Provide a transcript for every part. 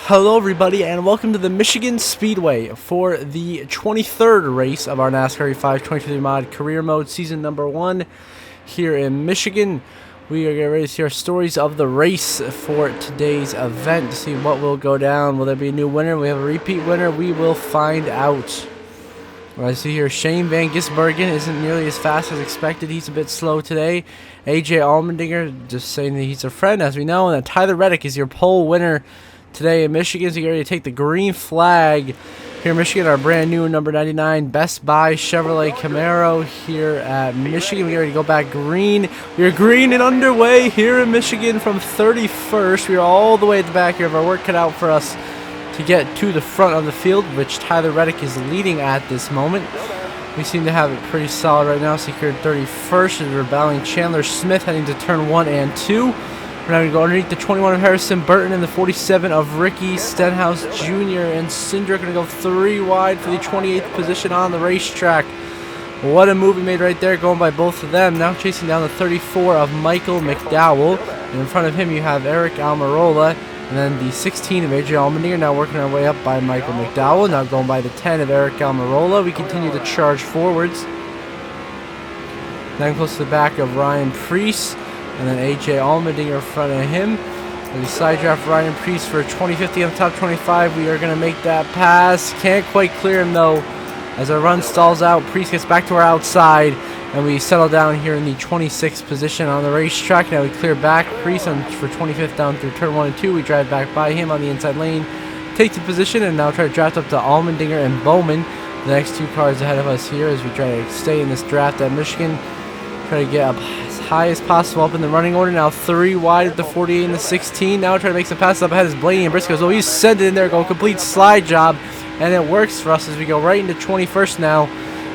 Hello everybody and welcome to the Michigan Speedway for the 23rd race of our NASCAR 523 mod career mode season number 1 here in Michigan. We are getting ready to see our stories of the race for today's event to see what will go down. Will there be a new winner? We have a repeat winner. We will find out. I see here Shane Van Gisbergen isn't nearly as fast as expected. He's a bit slow today. AJ Allmendinger just saying that he's a friend, as we know. And then Tyler Reddick is your pole winner today in Michigan. So you're ready to take the green flag here in Michigan. Our brand new number 99 Best Buy Chevrolet Camaro here at Michigan. We're ready to go back green. We're green and underway here in Michigan from 31st. We are all the way at the back here. Have our work cut out for us to get to the front of the field, which Tyler Reddick is leading at this moment. We seem to have it pretty solid right now. Secured 31st as we're battling Chandler Smith heading to turn 1 and 2. We're now going to go underneath the 21 of Harrison Burton and the 47 of Ricky Stenhouse Jr. and Cindric going to go 3 wide for the 28th position on the racetrack. What a move we made right there, going by both of them. Now chasing down the 34 of Michael McDowell. And in front of him you have Eric Almirola. And then the 16 of AJ Allmendinger, now working our way up by Michael McDowell. Now going by the 10 of Eric Almirola. We continue to charge forwards. Then close to the back of Ryan Preece. And then AJ Allmendinger in front of him. And we side draft Ryan Preece for 2050 on the top 25. We are going to make that pass. Can't quite clear him though. As our run stalls out, Preece gets back to our outside. And we settle down here in the 26th position on the racetrack. Now we clear back Preece for 25th down through turn 1 and 2. We drive back by him on the inside lane, take the position, and now try to draft up to Allmendinger and Bowman. The next 2 cars ahead of us here as we try to stay in this draft at Michigan. Try to get up as high as possible up in the running order. Now 3 wide at the 48 and the 16. Now try to make some passes up ahead as Blaney and Briscoe. So he's sent it in there, go complete slide job, and it works for us as we go right into 21st now.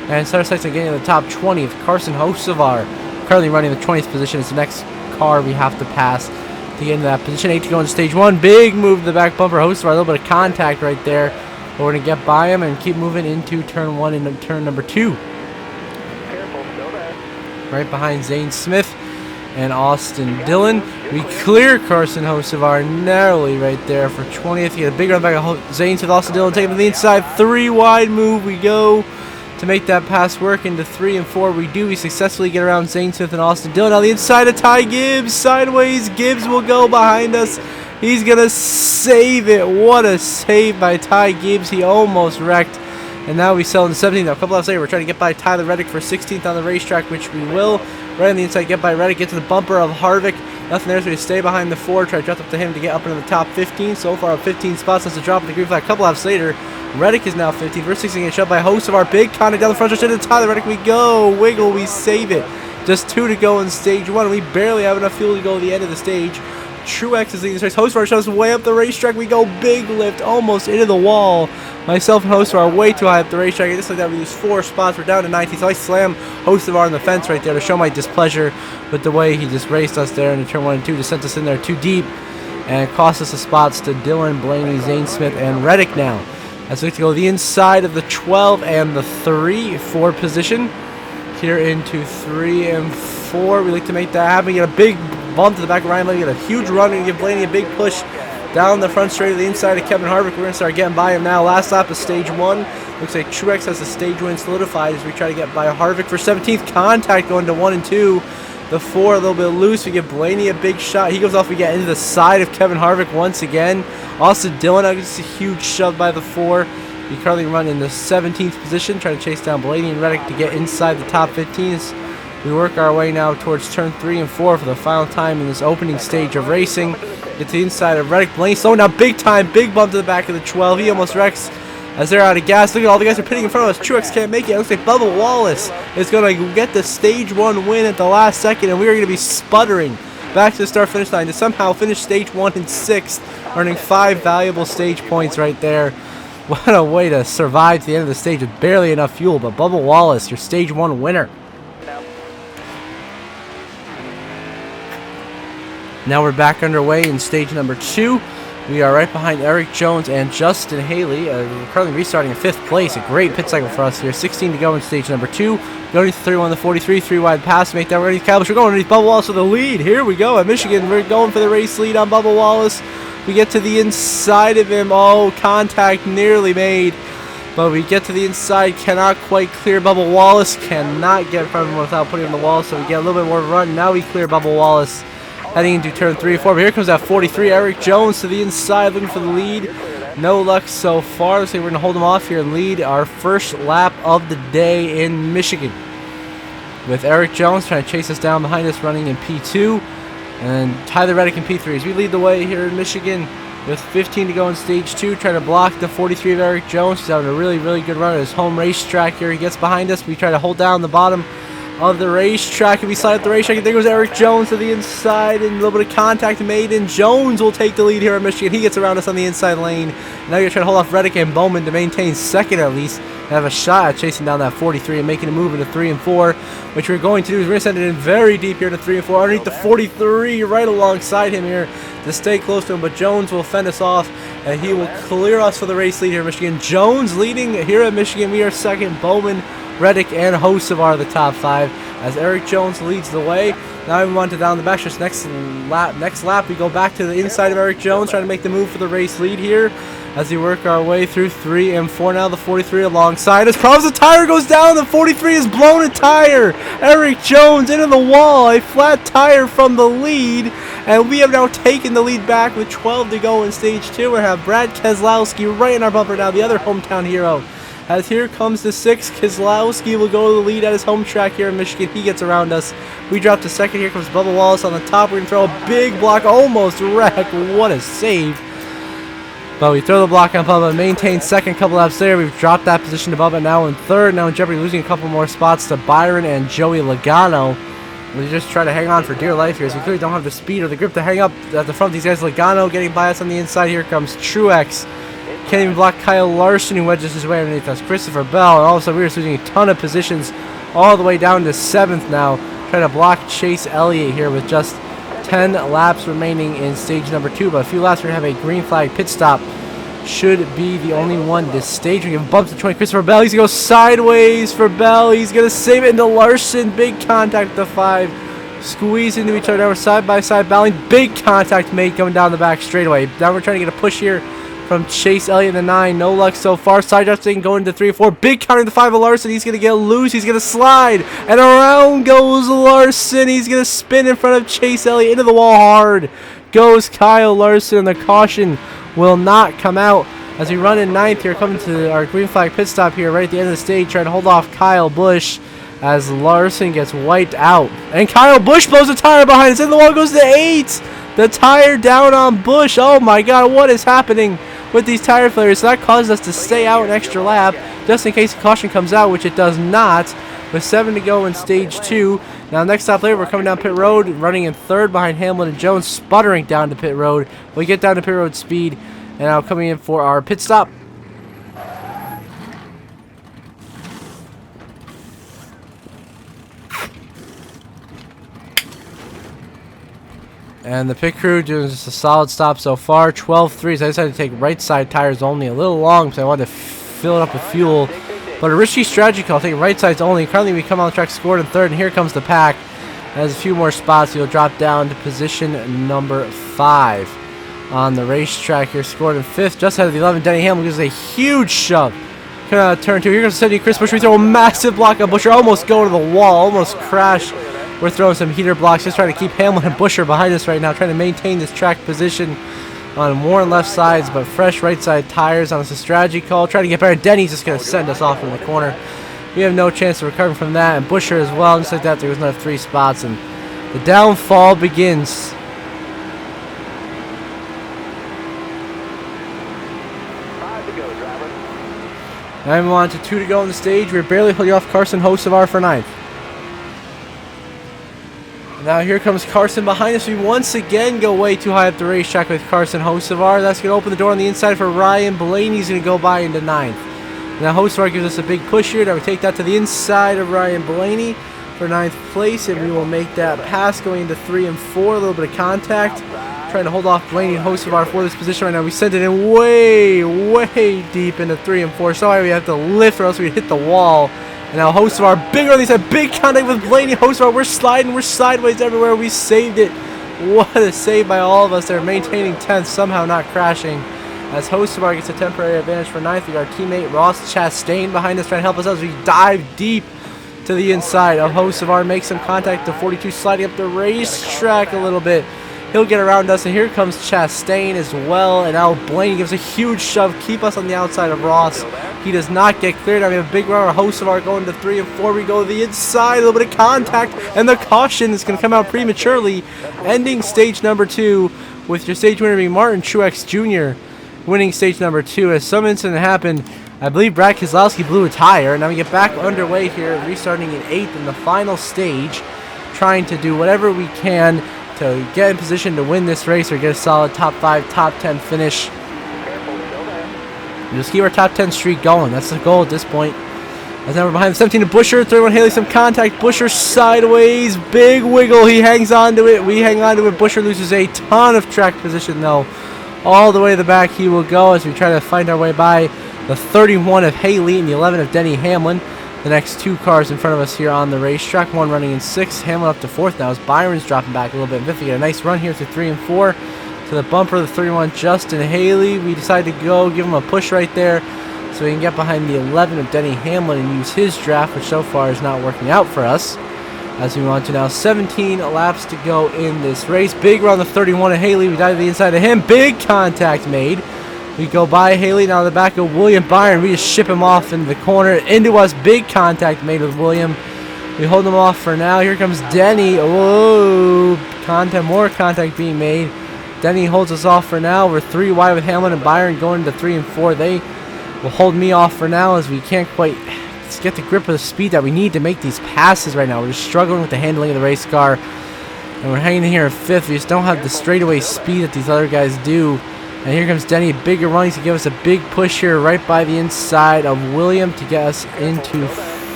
And set our sights on getting to the top 20 of Carson Hocevar, currently running the 20th position. It's the next car we have to pass to get into that position. 8 to go in stage 1. Big move to the back bumper. Hocevar, a little bit of contact right there. But we're going to get by him and keep moving into turn 1 and turn number 2. Right behind Zane Smith and Austin Dillon. We clear Carson Hocevar narrowly right there for 20th. You get a big run back of Zane Smith, Austin Dillon taking to the inside. 3 wide move we go to make that pass work into 3 and 4. We do. We successfully get around Zane Smith and Austin Dillon. On the inside of Ty Gibbs. Sideways. Gibbs will go behind us. He's going to save it. What a save by Ty Gibbs. He almost wrecked. And now we sell in 17th. Now, a couple laps later, we're trying to get by Tyler Reddick for 16th on the racetrack, which we will. Right on the inside, get by Reddick. Get to the bumper of Harvick. Nothing there, so we stay behind the 4. Try to drop up to him to get up into the top 15. So far, 15 spots. That's a drop in the green flag. A couple laps later, Reddick is now 15th. We're 16th, get shoved by Hocevar. Big contact down the front stretch into Tyler Reddick. We go. Wiggle. We save it. Just 2 to go in stage 1. We barely have enough fuel to go to the end of the stage. Truex is leading this race. Hocevar shows way up the racetrack. We go big lift almost into the wall. Myself and Hocevar are way too high up the racetrack. And just like that, we lose 4 spots. We're down to 19th. So I slam Hocevar on the fence right there to show my displeasure with the way he just raced us there into turn 1 and 2. Just sent us in there too deep and cost us the spots to Dillon, Blaney, Zane Smith, and Reddick now. As we look to go the inside of the 12 and the 3-4 position. Here into 3 and 4. We like to make that happen. We get a big bump to the back of Ryan Blaney. Get a huge run and give Blaney a big push down the front straight to the inside of Kevin Harvick. We're going to start getting by him now. Last lap of stage 1. Looks like Truex has the stage win solidified as we try to get by Harvick for 17th. Contact going to 1 and 2. The 4 a little bit loose. We give Blaney a big shot. He goes off. We get into the side of Kevin Harvick once again. Austin Dillon gets a huge shove by the 4. We currently run in the 17th position, trying to chase down Blaney and Reddick to get inside the top 15s. We work our way now towards turn 3 and 4 for the final time in this opening stage of racing. Get to the inside of Reddick. Blaney slowing down big time. Big bump to the back of the 12. He almost wrecks as they're out of gas. Look at all the guys are pitting in front of us. Truex can't make it. It looks like Bubba Wallace is going to get the stage 1 win at the last second, and we are going to be sputtering back to the start-finish line to somehow finish stage 1 in 6th, earning 5 valuable stage points right there. What a way to survive to the end of the stage with barely enough fuel. But Bubba Wallace, your stage 1 winner. Now we're back underway in stage number 2. We are right behind Eric Jones and Justin Haley. We're currently restarting in 5th place. A great pit cycle for us here. 16 to go in stage number 2. Going to 31 to 43. 3 wide pass to make that underneath Calibush. We're going underneath Bubba Wallace for the lead. Here we go at Michigan. We're going for the race lead on Bubba Wallace. We get to the inside of him. Oh, contact nearly made. But we get to the inside, cannot quite clear Bubba Wallace. Cannot get in front of him without putting him in the wall, so we get a little bit more run. Now we clear Bubba Wallace heading into turn 3 and 4. But here comes that 43, Eric Jones to the inside looking for the lead. No luck so far. Looks like we're going to hold him off here and lead our first lap of the day in Michigan. With Eric Jones trying to chase us down behind us running in P2. And Tyler Reddick in P3 as we lead the way here in Michigan. With 15 to go in stage 2, trying to block the 43 of Eric Jones. He's having a really, really good run at his home racetrack here. He gets behind us. We try to hold down the bottom of the racetrack, and we slide up the racetrack. And there goes Eric Jones to the inside, and a little bit of contact made, and Jones will take the lead here in Michigan. He gets around us on the inside lane. Now you're trying to hold off Reddick and Bowman to maintain second at least, and have a shot at chasing down that 43 and making a move into 3 and 4, which we're going to do is we're going to send it in very deep here to 3 and 4, underneath the 43, right alongside him here to stay close to him, but Jones will fend us off, and he will clear us for the race lead here in Michigan. Jones leading here at Michigan. We are second. Bowman, Reddick, and Hocevar the top 5 as Eric Jones leads the way. Now we move on to down the backstretch. Next lap, we go back to the inside of Eric Jones, trying to make the move for the race lead here as we work our way through 3 and 4. Now the 43 alongside us. Problems, the tire goes down. The 43 has blown a tire. Eric Jones into the wall. A flat tire from the lead. And we have now taken the lead back with 12 to go in stage 2. We have Brad Keselowski right in our bumper now, the other hometown hero. As here comes the 6, Keselowski will go to the lead at his home track here in Michigan. He gets around us. We drop to second. Here comes Bubba Wallace on the top. We're going to throw a big block. Almost wreck. What a save. But we throw the block on Bubba and maintain second. Couple laps there. We've dropped that position to Bubba now in third. Now in jeopardy, losing a couple more spots to Byron and Joey Logano. We just try to hang on for dear life here, as we clearly don't have the speed or the grip to hang up at the front. These guys, Logano getting by us on the inside. Here comes Truex. Can't even block Kyle Larson, who wedges his way underneath us. Christopher Bell, and all of a sudden we're just losing a ton of positions all the way down to 7th now. Trying to block Chase Elliott here with just 10 laps remaining in stage number 2. But a few laps, we're going to have a green flag pit stop. Should be the only one this stage. We give bumps to 20. Christopher Bell, he's going to go sideways for Bell. He's going to save it into Larson. Big contact at the 5. Squeeze into each other. Now we're side by side battling. Big contact made coming down the back straightaway. Now we're trying to get a push here from Chase Elliott in the 9. No luck so far. Side drifting going to 3 and 4. Big counter the 5 of Larson. He's going to get loose. He's going to slide. And around goes Larson. He's going to spin in front of Chase Elliott into the wall hard. Goes Kyle Larson, and the caution will not come out as we run in 9th here, coming to our green flag pit stop here right at the end of the stage, trying to hold off Kyle Busch as Larson gets wiped out. And Kyle Busch blows a tire behind us, and the wall goes to 8. The tire down on Busch. Oh my God, what is happening with these tire failures? So that causes us to stay out an extra lap just in case the caution comes out, which it does not, with 7 to go in stage 2. Now next stop later, we're coming down pit road, running in 3rd behind Hamlin and Jones, sputtering down to pit road. We get down to pit road speed, and now coming in for our pit stop. And the pit crew doing just a solid stop so far. 12.3s. I decided to take right side tires only, a little long because I wanted to fill it up with fuel. But a risky strategy call, taking right sides only. Currently we come on the track scored in 3rd, and here comes the pack. Has a few more spots. He'll drop down to position number 5 on the racetrack here. Scored in 5th, just ahead of the 11. Denny Hamlin gives a huge shove. Coming out of turn 2. Here comes the Chris Buescher. We throw a massive block on Buescher. Almost go to the wall. Almost crash. We're throwing some heater blocks. Just trying to keep Hamlin and Buescher behind us right now. Trying to maintain this track position on worn left sides, but fresh right side tires on us. A strategy call. Trying to get better. Denny's just going to send us off in the corner. We have no chance of recovering from that. And Buescher as well. Just like that, there was another 3 spots. And the downfall begins. Now we move on to 2 to go on the stage. We're barely holding off Carson Hocevar for 9th. Now here comes Carson behind us. We once again go way too high up the racetrack with Carson Hocevar. That's going to open the door on the inside for Ryan Blaney. He's going to go by into 9th. Now Hocevar gives us a big push here. Now we take that to the inside of Ryan Blaney for 9th place, and we will make that pass going into 3 and 4. A little bit of contact. Trying to hold off Blaney and Hocevar for this position right now. We sent it in way, way deep into 3 and 4. So we have to lift or else we hit the wall. And now Hocevar, big on these, a big contact with Blaney. Hocevar, we're sliding, we're sideways everywhere. We saved it What a save by all of us. They're maintaining 10th, somehow not crashing. As Hocevar gets a temporary advantage for 9th, we got our teammate Ross Chastain behind us trying to help us out as we dive deep to the inside of Hocevar, makes some contact to 42, sliding up the racetrack a little bit. He'll get around us, and here comes Chastain as well, and now Blaney gives a huge shove, keep us on the outside of Ross. He does not get cleared. Now we have a big run of Hocevar going to 3 and 4. We go to the inside, a little bit of contact, and the caution is going to come out prematurely, ending stage number 2 with your stage winner being Martin Truex Jr. winning stage number 2. As some incident happened, I believe Brad Keselowski blew a tire. Now we get back underway here, restarting in 8th in the final stage, trying to do whatever we can to get in position to win this race or get a solid top 5, top 10 finish. Just keep our top 10 streak going. That's the goal at this point. As now we're behind the 17 to Buescher. 31 Haley, some contact. Buescher sideways. Big wiggle. He hangs on to it. We hang on to it. Buescher loses a ton of track position though. All the way to the back he will go as we try to find our way by the 31 of Haley and the 11 of Denny Hamlin. The next 2 cars in front of us here on the racetrack. 1 running in 6th. Hamlin up to 4th now as Byron's dropping back a little bit. Viffy get a nice run here through 3 and 4. To the bumper of the 31 Justin Haley. We decide to go give him a push right there so we can get behind the 11 of Denny Hamlin and use his draft, which so far is not working out for us. As we move on to now 17 laps to go in this race. Big run the 31 of Haley. We dive to the inside of him. Big contact made. We go by Haley now the back of William Byron. We just ship him off into the corner. Into us. Big contact made with William. We hold him off for now. Here comes Denny. Whoa. More contact being made. Denny holds us off for now. We're 3 wide with Hamlin and Byron going to 3 and 4. They will hold me off for now as we can't quite get the grip of the speed that we need to make these passes right now. We're just struggling with the handling of the race car. And we're hanging in here in 5th. We just don't have the straightaway speed that these other guys do. And here comes Denny. Bigger running to give us a big push here right by the inside of William to get us into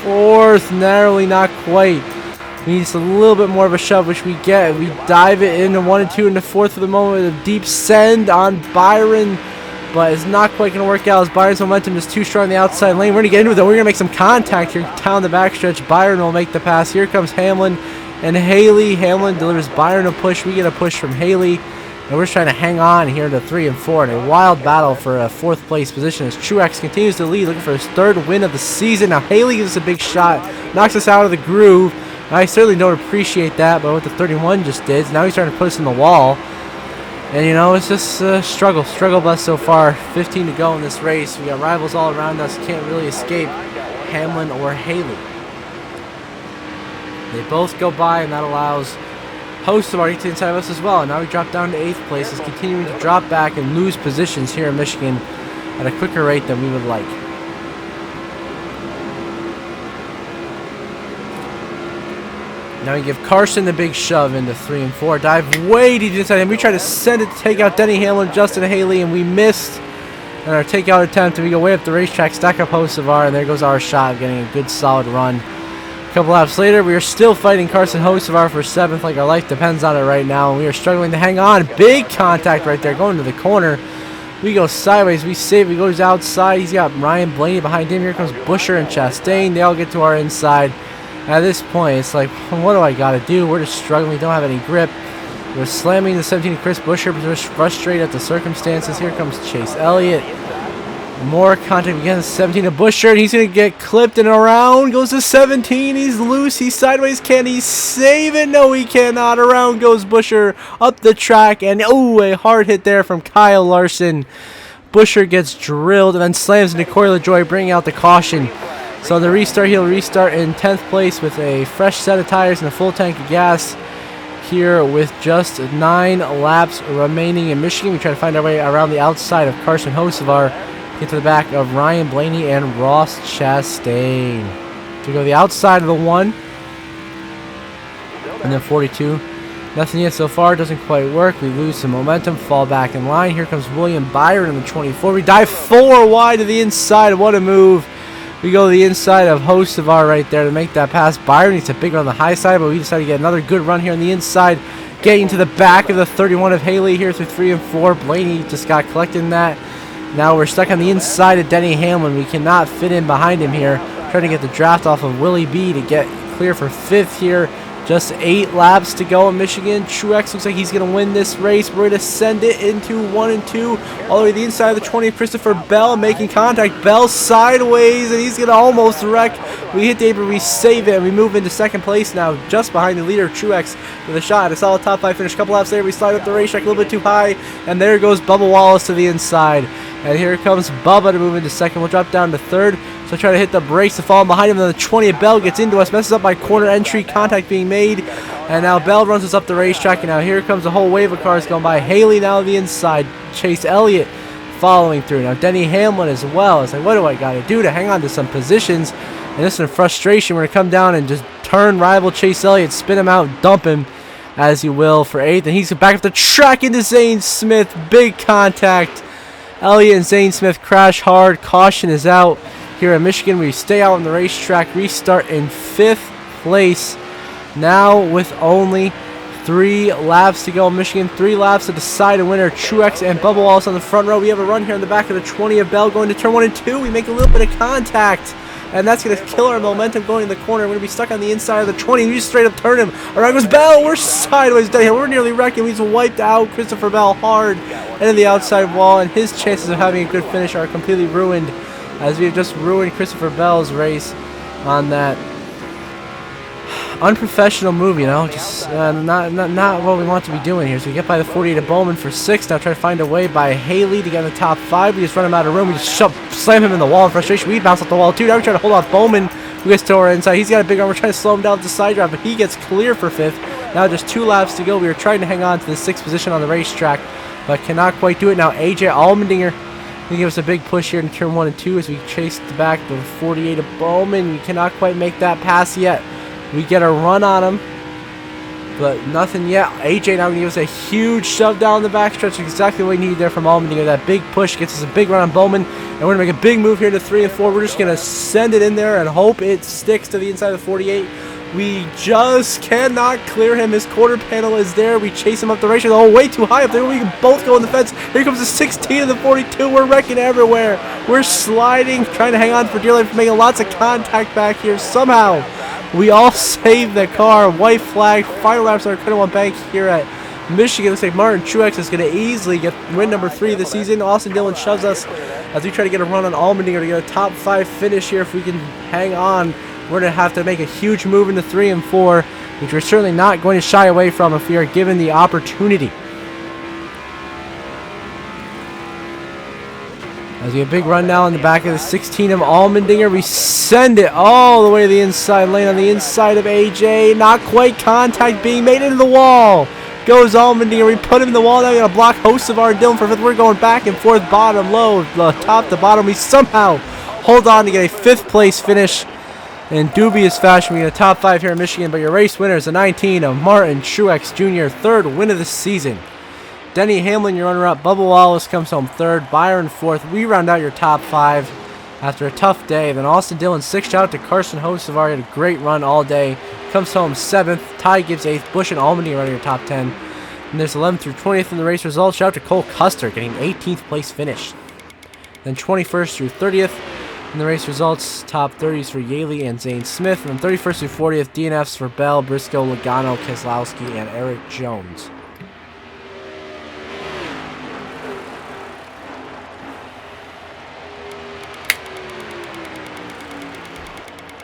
4th. Narrowly, not quite. We need just a little bit more of a shove, which we get. We dive it into 1 and 2 into 4th for the moment with a deep send on Byron. But it's not quite going to work out as Byron's momentum is too strong on the outside lane. We're going to get into it though. We're going to make some contact here down the backstretch. Byron will make the pass. Here comes Hamlin and Haley. Hamlin delivers Byron a push. We get a push from Haley. And we're just trying to hang on here to 3 and 4 in a wild battle for a 4th place position as Truex continues to lead, looking for his 3rd win of the season. Now Haley gives us a big shot, knocks us out of the groove. I certainly don't appreciate that, but what the 31 just did, now he's trying to put us in the wall. And, you know, it's just a struggle bus so far. 15 to go in this race. We got rivals all around us. Can't really escape Hamlin or Haley. They both go by, and that allows Hocevar to inside of us as well. And now we drop down to 8th place. It's continuing to drop back and lose positions here in Michigan at a quicker rate than we would like. Now we give Carson the big shove into 3 and 4. Dive way deep inside him. We try to send it to take out Denny Hamlin, Justin Haley, and we missed. And our takeout attempt, and we go way up the racetrack, stack up Hocevar, and there goes our shot, getting a good solid run. A couple laps later, we are still fighting Carson Hocevar for 7th, like our life depends on it right now, and we are struggling to hang on. Big contact right there, going to the corner. We go sideways, we save, he goes outside. He's got Ryan Blaney behind him. Here comes Buescher and Chastain. They all get to our inside. At this point, it's like, what do I got to do? We're just struggling. We don't have any grip. We're slamming the 17 Chris Buescher, but we're frustrated at the circumstances. Here comes Chase Elliott. More contact again. 17 to Buescher, and he's going to get clipped, and around goes to 17. He's loose. He's sideways. Can he save it? No, he cannot. Around goes Buescher up the track, and oh, a hard hit there from Kyle Larson. Buescher gets drilled and then slams into Corey LaJoie, bringing out the caution. So the restart, he'll restart in 10th place with a fresh set of tires and a full tank of gas here with just 9 laps remaining in Michigan. We try to find our way around the outside of Carson Hocevar, get to the back of Ryan Blaney and Ross Chastain. To go the outside of the 1. And then 42. Nothing yet so far, doesn't quite work. We lose some momentum, fall back in line. Here comes William Byron in the 24. We dive 4 wide to the inside. What a move. We go to the inside of Hocevar right there to make that pass. Byron needs a big run on the high side, but we decided to get another good run here on the inside. Getting to the back of the 31 of Haley here through 3 and 4. Blaney just got collected in that. Now we're stuck on the inside of Denny Hamlin. We cannot fit in behind him here. Trying to get the draft off of Willie B to get clear for 5th here Just 8 laps to go in Michigan. Truex looks like he's going to win this race. We're going to send it into 1 and 2. All the way to the inside of the 20. Christopher Bell making contact. Bell sideways, and he's going to almost wreck. We hit the apron, we save it, and we move into second place now, just behind the leader, Truex, with a shot. A solid top 5 finish. A couple laps later, we slide up the racetrack a little bit too high, and there goes Bubba Wallace to the inside. And here comes Bubba to move into second. We'll drop down to third. So try to hit the brakes to fall behind him. Then the 20 of Bell gets into us, messes up my corner entry, contact being made. And now Bell runs us up the racetrack. And now here comes a whole wave of cars going by. Haley now on the inside. Chase Elliott following through. Now Denny Hamlin as well. It's like, what do I got to do to hang on to some positions? And this is in frustration. We're going to come down and just turn rival Chase Elliott, spin him out, dump him as he will for 8th. And he's back up the track into Zane Smith. Big contact. Elliott and Zane Smith crash hard. Caution is out. Here in Michigan, we stay out on the racetrack, restart in 5th place. Now with only 3 laps to go in Michigan, 3 laps to decide a winner. Truex and Bubba Wallace on the front row. We have a run here in the back of the 20 of Bell going to turn 1 and 2. We make a little bit of contact, and that's going to kill our momentum going in the corner. We're going to be stuck on the inside of the 20. We just straight up turn him. Around goes Bell. We're sideways down here. We're nearly wrecking. We just wiped out Christopher Bell hard into the outside wall, and his chances of having a good finish are completely ruined, as we have just ruined Christopher Bell's race on that unprofessional move, you know, just not what we want to be doing here. So we get by the 48 of Bowman for 6th. Now try to find a way by Haley to get in the top 5. We just run him out of room. We just slam him in the wall in frustration. We bounce off the wall too. Now we try to hold off Bowman, who gets to our inside. He's got a big arm. We're trying to slow him down with the side drive, but he gets clear for 5th. Now just 2 laps to go. We are trying to hang on to the 6th position on the racetrack, but cannot quite do it. Now AJ Allmendinger going to give us a big push here in turn 1 and 2 as we chase the back the 48 of Bowman. We cannot quite make that pass yet. We get a run on him, but nothing yet. AJ now going to give us a huge shove down the backstretch. Exactly what we need there from Allmendinger. That big push gets us a big run on Bowman, and we're going to make a big move here to 3 and 4. We're just going to send it in there and hope it sticks to the inside of the 48. We just cannot clear him. His quarter panel is there. We chase him up the racetrack. Oh, way too high up there. We can both go in the fence. Here comes the 16 and the 42. We're wrecking everywhere. We're sliding, trying to hang on for dear life, making lots of contact back here. Somehow, we all saved the car. White flag. Final laps on our Credit One Bank here at Michigan. Looks like Martin Truex is going to easily get win number 3 of the season. Austin Dillon shoves us as we try to get a run on Allmendinger to get a top 5 finish here. If we can hang on, we're going to have to make a huge move into 3 and 4, which we're certainly not going to shy away from if we are given the opportunity. As we have a big run now in the back of the 16 of Allmendinger, we send it all the way to the inside lane on the inside of AJ. Not quite contact being made into the wall. Goes Allmendinger. We put him in the wall. Now we're going to block hosts of our Dillon for 5th. We're going back and forth, bottom, low, top to bottom. We somehow hold on to get a 5th place finish in dubious fashion. We get a top 5 here in Michigan, but your race winner is the 19 of Martin Truex Jr., 3rd win of the season. Denny Hamlin, your runner-up. Bubba Wallace comes home 3rd. Byron 4th. We round out your top 5 after a tough day. Then Austin Dillon 6th. Shout out to Carson Hocevar. He had a great run all day. Comes home 7th. Ty Gibbs 8th. Busch and Allmendinger running your top 10. And there's 11th through 20th in the race results. Shout out to Cole Custer getting 18th place finish. Then 21st through 30th in the race results. Top 30s for Yaley and Zane Smith. And then 31st through 40th DNFs for Bell, Briscoe, Logano, Keselowski, and Eric Jones.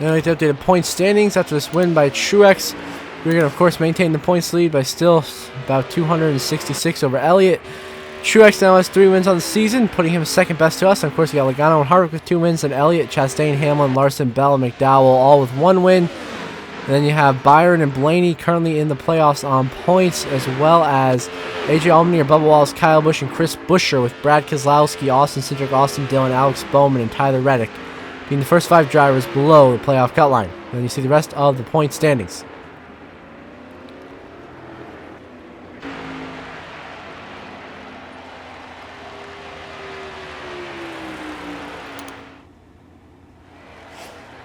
Now we have to update the point standings after this win by Truex. We're going to, of course, maintain the points lead by still about 266 over Elliott. Truex now has 3 wins on the season, putting him second best to us. And of course, we got Logano and Harvick with 2 wins, and Elliott, Chastain, Hamlin, Larson, Bell, and McDowell all with 1 win. And then you have Byron and Blaney currently in the playoffs on points, as well as AJ Allmendinger, Bubba Wallace, Kyle Busch, and Chris Buescher with Brad Keselowski, Austin Cindric, Austin Dillon, Alex Bowman, and Tyler Reddick being the first 5 drivers below the playoff cut line. And then you see the rest of the point standings.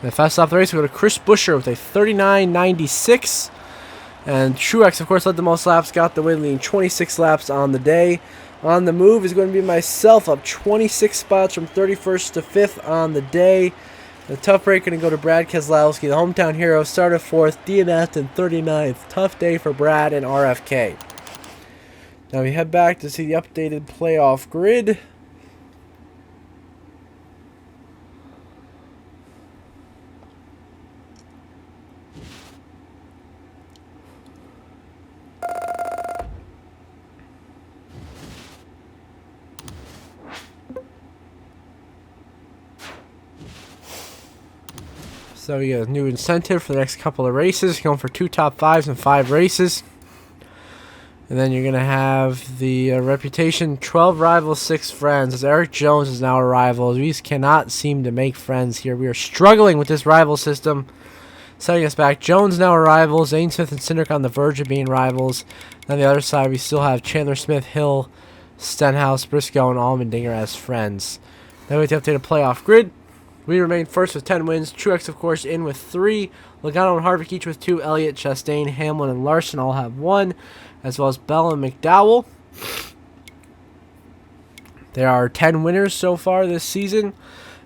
The fastest off the race, we go to Chris Buescher with a 39.96. And Truex, of course, led the most laps, got the win, leading 26 laps on the day. On the move is going to be myself, up 26 spots from 31st to 5th on the day. The tough break going to go to Brad Keselowski, the hometown hero, started 4th, DNF'd in 39th. Tough day for Brad and RFK. Now we head back to see the updated playoff grid. So we got a new incentive for the next couple of races, going for 2 top 5s and 5 races. And then you're going to have the reputation, 12 rivals, 6 friends, as Eric Jones is now a rival. We just cannot seem to make friends here. We are struggling with this rival system, setting us back. Jones now a rival, Zane Smith and Cindric on the verge of being rivals. Then on the other side, we still have Chandler Smith, Hill, Stenhouse, Briscoe, and Allmendinger as friends. Then we have to update a playoff grid. We remain first with 10 wins. Truex, of course, in with 3. Logano and Harvick each with 2. Elliott, Chastain, Hamlin, and Larson all have 1, as well as Bell and McDowell. There are 10 winners so far this season.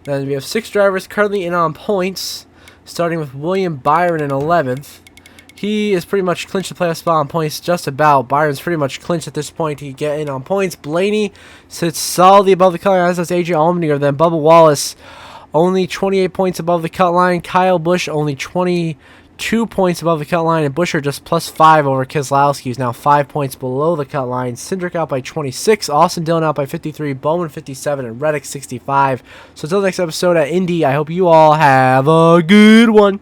Then we have 6 drivers currently in on points, starting with William Byron in 11th. He is pretty much clinched the playoff spot on points just about. Byron's pretty much clinched at this point to get in on points. Blaney sits solidly above the cut line, as does AJ Allmendinger. Then Bubba Wallace, only 28 points above the cut line. Kyle Busch only 22 points above the cut line. And Buescher just +5 over Keselowski, who's now 5 points below the cut line. Cindric out by 26. Austin Dillon out by 53. Bowman 57. And Reddick 65. So until the next episode at Indy, I hope you all have a good one.